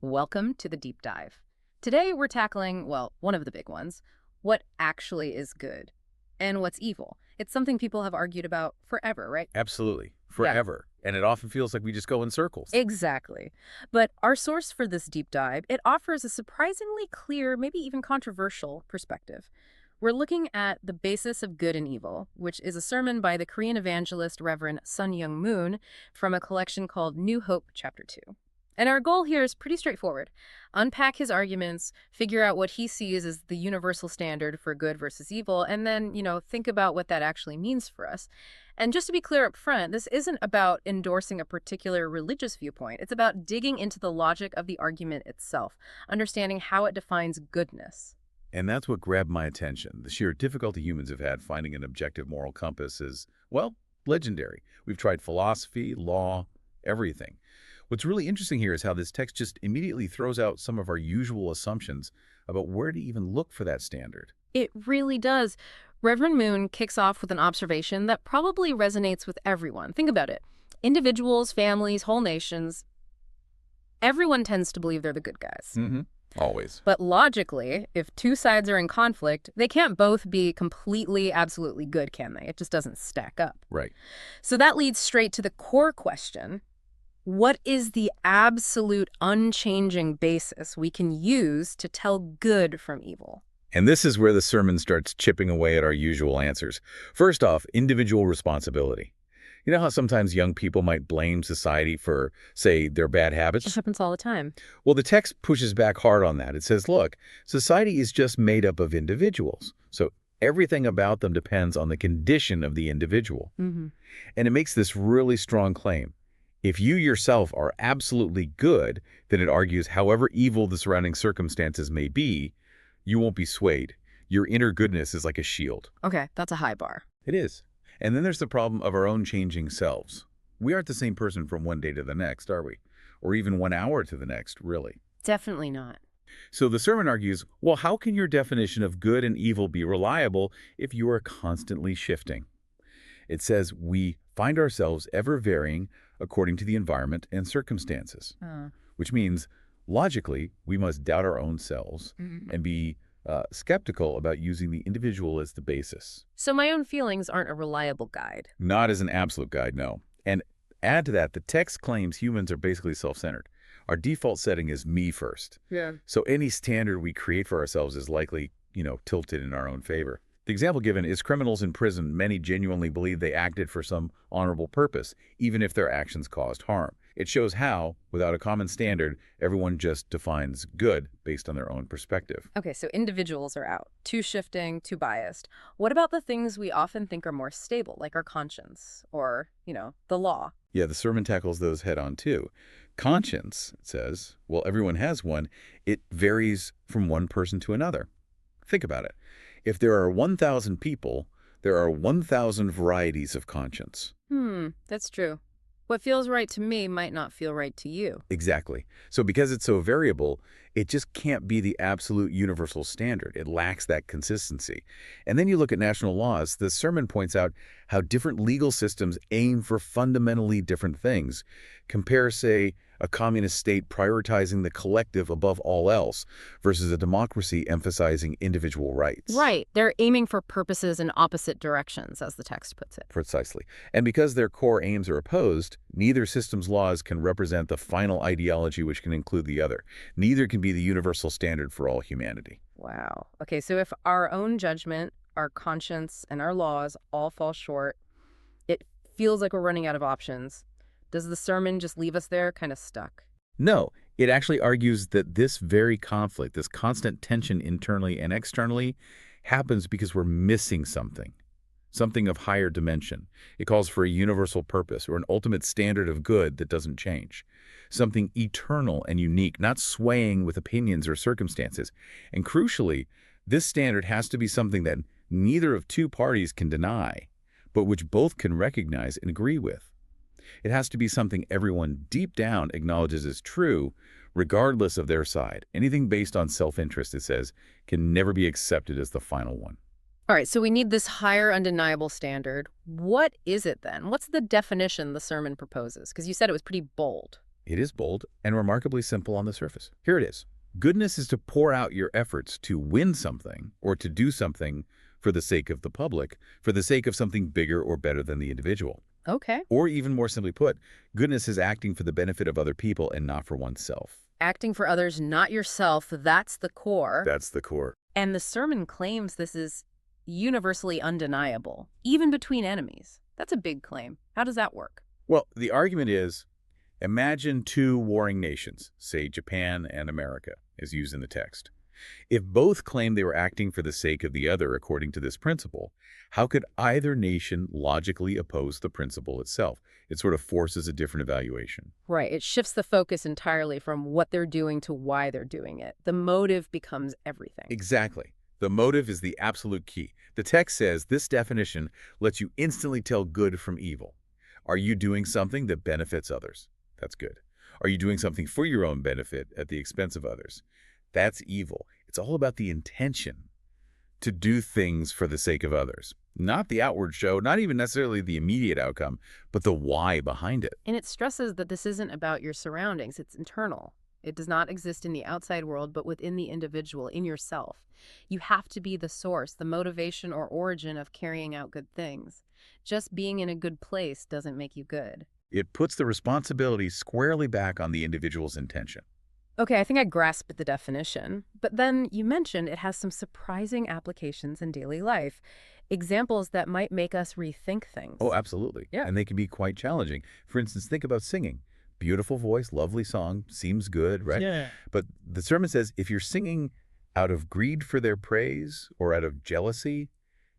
Welcome to the Deep Dive. Today we're tackling, well, one of the big ones, what actually is good and what's evil. It's something people have argued about forever, right? Absolutely. Yeah. Forever. And it often feels like we just go in circles. Exactly. But our source for this deep dive, it offers a surprisingly clear, maybe even controversial perspective. We're looking at the basis of good and evil, which is a sermon by the Korean evangelist Reverend Sun Myung Moon from a collection called New Hope, Chapter 2. And our goal here is pretty straightforward. Unpack his arguments, figure out what he sees as the universal standard for good versus evil, and then, think about what that actually means for us. And just to be clear up front, this isn't about endorsing a particular religious viewpoint. It's about digging into the logic of the argument itself, understanding how it defines goodness. And that's what grabbed my attention. The sheer difficulty humans have had finding an objective moral compass is, well, legendary. We've tried philosophy, law, everything. What's really interesting here is how this text just immediately throws out some of our usual assumptions about where to even look for that standard. It really does. Reverend Moon kicks off with an observation that probably resonates with everyone. Think about it. Individuals, families, whole nations, everyone tends to believe they're the good guys. Mm-hmm. Always. But logically, if two sides are in conflict, they can't both be completely, absolutely good, can they? It just doesn't stack up. Right. So that leads straight to the core question. What is the absolute unchanging basis we can use to tell good from evil? And this is where the sermon starts chipping away at our usual answers. First off, individual responsibility. You know how sometimes young people might blame society for, say, their bad habits? This happens all the time. Well, the text pushes back hard on that. It says, look, society is just made up of individuals. So everything about them depends on the condition of the individual. Mm-hmm. And it makes this really strong claim. If you yourself are absolutely good, then it argues however evil the surrounding circumstances may be, you won't be swayed. Your inner goodness is like a shield. Okay, that's a high bar. It is. And then there's the problem of our own changing selves. We aren't the same person from one day to the next, are we? Or even 1 hour to the next, really. Definitely not. So the sermon argues, well, how can your definition of good and evil be reliable if you are constantly shifting? It says we find ourselves ever varying according to the environment and circumstances, which means, logically, we must doubt our own selves and be skeptical about using the individual as the basis. So my own feelings aren't a reliable guide. Not as an absolute guide, no. And add to that, the text claims humans are basically self-centered. Our default setting is me first. Yeah. So any standard we create for ourselves is likely, tilted in our own favor. The example given is criminals in prison. Many genuinely believe they acted for some honorable purpose, even if their actions caused harm. It shows how, without a common standard, everyone just defines good based on their own perspective. Okay, so individuals are out. Too shifting, too biased. What about the things we often think are more stable, like our conscience or, the law? Yeah, the sermon tackles those head on too. Conscience, it says, well, everyone has one. It varies from one person to another. Think about it. If there are 1,000 people, there are 1,000 varieties of conscience. That's true. What feels right to me might not feel right to you. Exactly. So because it's so variable, it just can't be the absolute universal standard. It lacks that consistency. And then you look at national laws. The sermon points out how different legal systems aim for fundamentally different things. Compare, say, a communist state prioritizing the collective above all else versus a democracy emphasizing individual rights. Right. They're aiming for purposes in opposite directions, as the text puts it. Precisely. And because their core aims are opposed, neither system's laws can represent the final ideology which can include the other. Neither can be the universal standard for all humanity. Wow. Okay, so if our own judgment, our conscience, and our laws all fall short, it feels like we're running out of options. Does the sermon just leave us there kind of stuck? No, it actually argues that this very conflict, this constant tension internally and externally, happens because we're missing something of higher dimension. It calls for a universal purpose or an ultimate standard of good that doesn't change. Something eternal and unique, not swaying with opinions or circumstances. And crucially, this standard has to be something that neither of two parties can deny, but which both can recognize and agree with. It has to be something everyone deep down acknowledges as true, regardless of their side. Anything based on self-interest, it says, can never be accepted as the final one. All right, so we need this higher undeniable standard. What is it then? What's the definition the sermon proposes? Because you said it was pretty bold. It is bold and remarkably simple on the surface. Here it is. Goodness is to pour out your efforts to win something or to do something for the sake of the public, for the sake of something bigger or better than the individual. Okay. Or even more simply put, goodness is acting for the benefit of other people and not for oneself. Acting for others, not yourself, that's the core. That's the core. And the sermon claims this is universally undeniable, even between enemies. That's a big claim. How does that work? Well, the argument is, imagine two warring nations, say Japan and America, as used in the text. If both claimed they were acting for the sake of the other according to this principle, how could either nation logically oppose the principle itself? It sort of forces a different evaluation. Right. It shifts the focus entirely from what they're doing to why they're doing it. The motive becomes everything. Exactly. The motive is the absolute key. The text says this definition lets you instantly tell good from evil. Are you doing something that benefits others? That's good. Are you doing something for your own benefit at the expense of others? That's evil. It's all about the intention to do things for the sake of others. Not the outward show, not even necessarily the immediate outcome, but the why behind it. And it stresses that this isn't about your surroundings. It's internal. It does not exist in the outside world, but within the individual, in yourself. You have to be the source, the motivation or origin of carrying out good things. Just being in a good place doesn't make you good. It puts the responsibility squarely back on the individual's intention. Okay, I think I grasped the definition. But then you mentioned it has some surprising applications in daily life. Examples that might make us rethink things. Oh, absolutely. Yeah. And they can be quite challenging. For instance, think about singing. Beautiful voice, lovely song, seems good, right? Yeah. But the sermon says if you're singing out of greed for their praise or out of jealousy,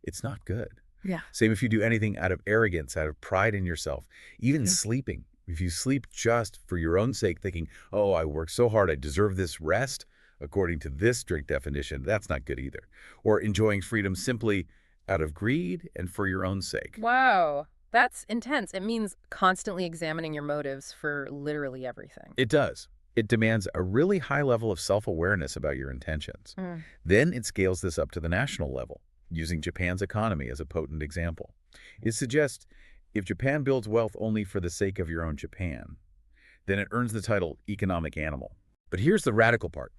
it's not good. Yeah. Same if you do anything out of arrogance, out of pride in yourself, even Yeah. sleeping. If you sleep just for your own sake, thinking, oh, I worked so hard, I deserve this rest, according to this strict definition, that's not good either. Or enjoying freedom simply out of greed and for your own sake. Wow. That's intense. It means constantly examining your motives for literally everything. It does. It demands a really high level of self-awareness about your intentions. Then it scales this up to the national level, using Japan's economy as a potent example. It suggests if Japan builds wealth only for the sake of your own Japan, then it earns the title economic animal. But here's the radical part.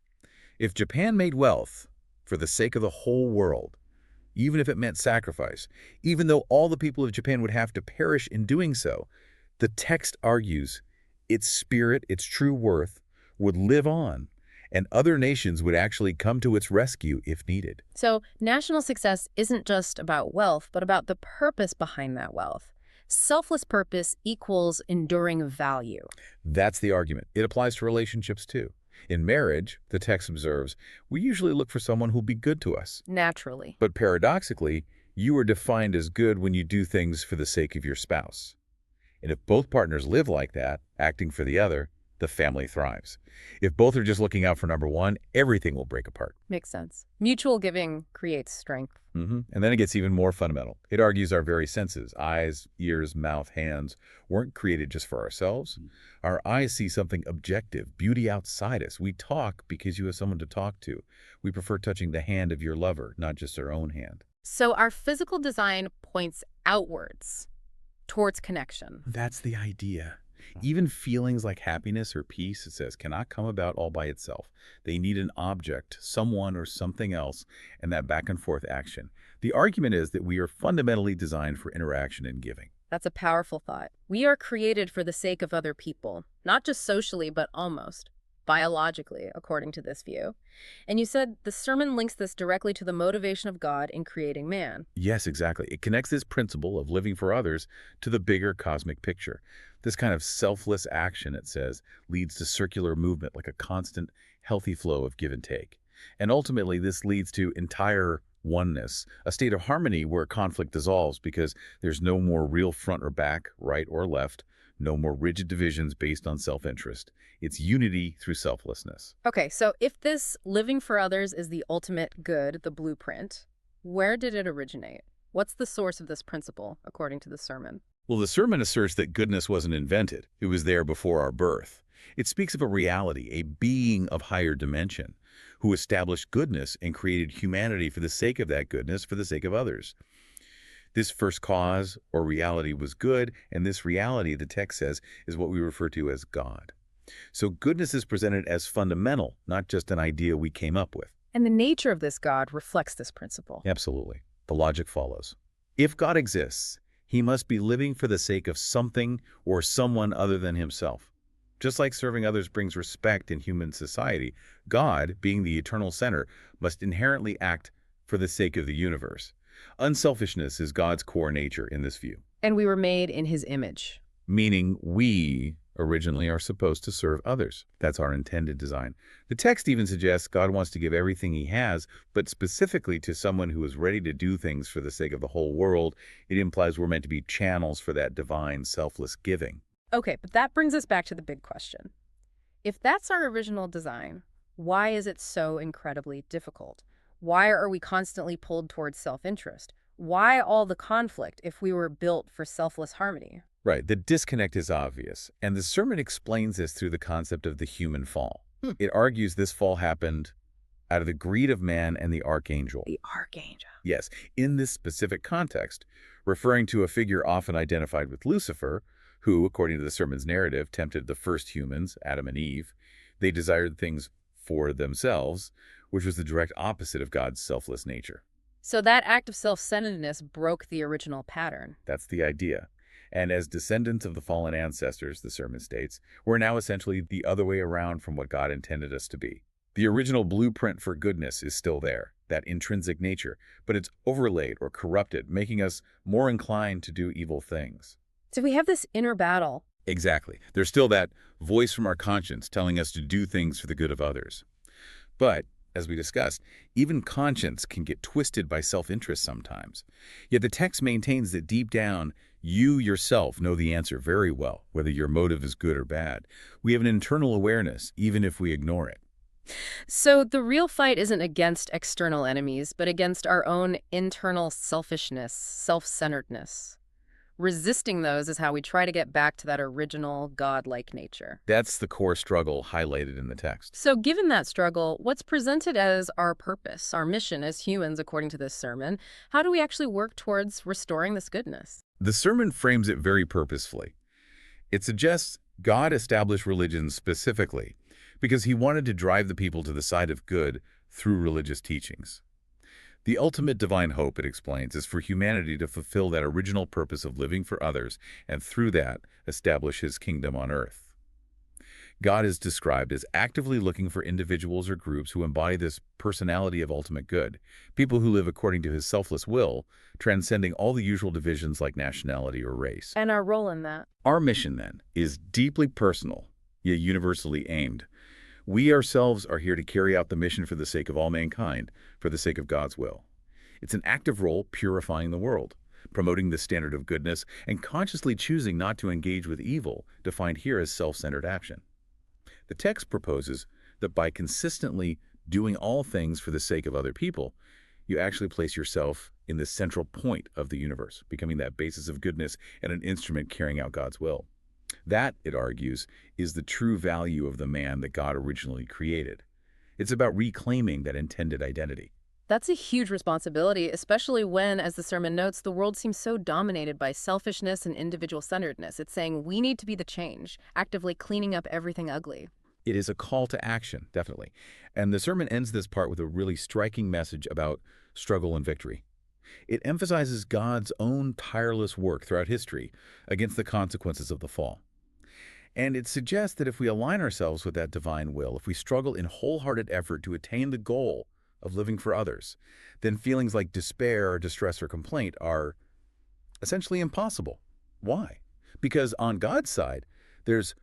If Japan made wealth for the sake of the whole world, even if it meant sacrifice, even though all the people of Japan would have to perish in doing so, the text argues its spirit, its true worth, would live on, and other nations would actually come to its rescue if needed. So national success isn't just about wealth, but about the purpose behind that wealth. Selfless purpose equals enduring value. That's the argument. It applies to relationships too. In marriage, the text observes, we usually look for someone who'll be good to us. Naturally. But paradoxically, you are defined as good when you do things for the sake of your spouse. And if both partners live like that, acting for the other, the family thrives. If both are just looking out for number one, everything will break apart. Makes sense. Mutual giving creates strength. And then it gets even more fundamental. It argues our very senses, eyes, ears, mouth, hands, weren't created just for ourselves. Our eyes see something objective, beauty outside us. We talk because you have someone to talk to. We prefer touching the hand of your lover, not just our own hand. So our physical design points outwards, towards connection. That's the idea. Even feelings like happiness or peace, it says, cannot come about all by itself. They need an object, someone or something else, and that back and forth action. The argument is that we are fundamentally designed for interaction and giving. That's a powerful thought. We are created for the sake of other people, not just socially, but almost biologically, according to this view. And you said the sermon links this directly to the motivation of God in creating man. Yes, exactly. It connects this principle of living for others to the bigger cosmic picture. This kind of selfless action, it says, leads to circular movement, like a constant, healthy flow of give and take. And ultimately, this leads to entire oneness, a state of harmony where conflict dissolves because there's no more real front or back, right or left, no more rigid divisions based on self-interest. It's unity through selflessness. Okay, so if this living for others is the ultimate good, the blueprint, where did it originate? What's the source of this principle, according to the sermon? Well, the sermon asserts that goodness wasn't invented. It was there before our birth. It speaks of a reality, a being of higher dimension, who established goodness and created humanity for the sake of that goodness, for the sake of others. This first cause or reality was good, and this reality, the text says, is what we refer to as God. So goodness is presented as fundamental, not just an idea we came up with. And the nature of this God reflects this principle. Absolutely. The logic follows. If God exists, he must be living for the sake of something or someone other than himself. Just like serving others brings respect in human society, God, being the eternal center, must inherently act for the sake of the universe. Unselfishness is God's core nature in this view, And we were made in his image. meaning we originally are supposed to serve others. That's our intended design. The text even suggests God wants to give everything he has, but specifically to someone who is ready to do things for the sake of the whole world. It implies we're meant to be channels for that divine, selfless giving. Okay, but that brings us back to the big question. If that's our original design, why is it so incredibly difficult? Why are we constantly pulled towards self-interest? Why all the conflict if we were built for selfless harmony? Right, the disconnect is obvious, and the sermon explains this through the concept of the human fall. It argues this fall happened out of the greed of man and the archangel. The archangel. Yes, in this specific context, referring to a figure often identified with Lucifer, who, according to the sermon's narrative, tempted the first humans, Adam and Eve. They desired things for themselves, which was the direct opposite of God's selfless nature. So that act of self-centeredness broke the original pattern. That's the idea. And as descendants of the fallen ancestors, the sermon states, we're now essentially the other way around from what God intended us to be. The original blueprint for goodness is still there, that intrinsic nature, but it's overlaid or corrupted, making us more inclined to do evil things. So we have this inner battle. Exactly. There's still that voice from our conscience telling us to do things for the good of others. But, as we discussed, even conscience can get twisted by self-interest sometimes. Yet the text maintains that deep down, you yourself know the answer very well, whether your motive is good or bad. We have an internal awareness, even if we ignore it. So the real fight isn't against external enemies, but against our own internal selfishness, self-centeredness. Resisting those is how we try to get back to that original God-like nature. That's the core struggle highlighted in the text. So given that struggle, what's presented as our purpose, our mission as humans, according to this sermon, how do we actually work towards restoring this goodness? The sermon frames it very purposefully. It suggests God established religion specifically because he wanted to drive the people to the side of good through religious teachings. The ultimate divine hope, it explains, is for humanity to fulfill that original purpose of living for others and through that establish his kingdom on earth. God is described as actively looking for individuals or groups who embody this personality of ultimate good, people who live according to his selfless will, transcending all the usual divisions like nationality or race. And our role in that? Our mission, then, is deeply personal, yet universally aimed. We ourselves are here to carry out the mission for the sake of all mankind, for the sake of God's will. It's an active role purifying the world, promoting the standard of goodness, and consciously choosing not to engage with evil, defined here as self-centered action. The text proposes that by consistently doing all things for the sake of other people, you actually place yourself in the central point of the universe, becoming that basis of goodness and an instrument carrying out God's will. That, it argues, is the true value of the man that God originally created. It's about reclaiming that intended identity. That's a huge responsibility, especially when, as the sermon notes, the world seems so dominated by selfishness and individual-centeredness. It's saying we need to be the change, actively cleaning up everything ugly. It is a call to action, definitely. And the sermon ends this part with a really striking message about struggle and victory. It emphasizes God's own tireless work throughout history against the consequences of the fall. And it suggests that if we align ourselves with that divine will, if we struggle in wholehearted effort to attain the goal of living for others, then feelings like despair or distress or complaint are essentially impossible. Why? Because on God's side, there's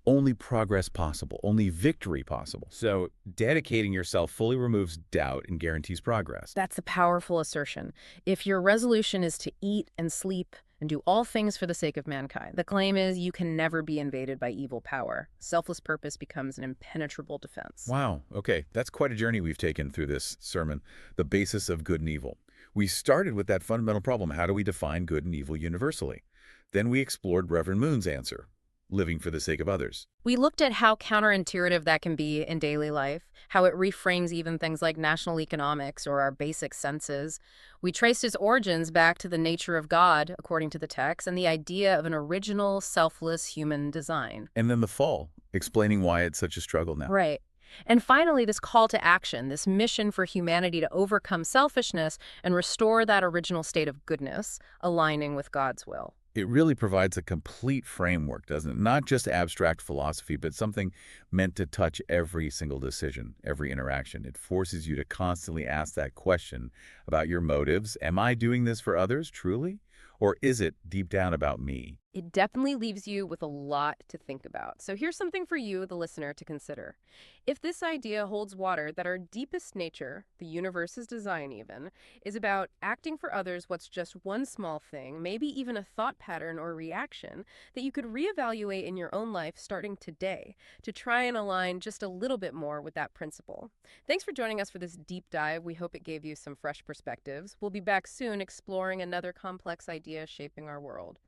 only progress possible, only victory possible. So dedicating yourself fully removes doubt and guarantees progress. That's a powerful assertion. If your resolution is to eat and sleep and do all things for the sake of mankind, the claim is you can never be invaded by evil power. Selfless purpose becomes an impenetrable defense. Wow. Okay. That's quite a journey we've taken through this sermon, the basis of good and evil. We started with that fundamental problem. How do we define good and evil universally? Then we explored Reverend Moon's answer. living for the sake of others. We looked at how counterintuitive that can be in daily life, how it reframes even things like national economics or our basic senses. We traced its origins back to the nature of God, according to the text, and the idea of an original, selfless human design. And then the fall, explaining why it's such a struggle now. Right. And finally, this call to action, this mission for humanity to overcome selfishness and restore that original state of goodness, aligning with God's will. It really provides a complete framework, doesn't it? Not just abstract philosophy, but something meant to touch every single decision, every interaction. It forces you to constantly ask that question about your motives. Am I doing this for others, truly? Or is it deep down about me? It definitely leaves you with a lot to think about. So here's something for you, the listener, to consider. If this idea holds water that our deepest nature, the universe's design even, is about acting for others what's just one small thing, maybe even a thought pattern or reaction, that you could reevaluate in your own life starting today to try and align just a little bit more with that principle. Thanks for joining us for this deep dive. We hope it gave you some fresh perspectives. We'll be back soon exploring another complex idea shaping our world.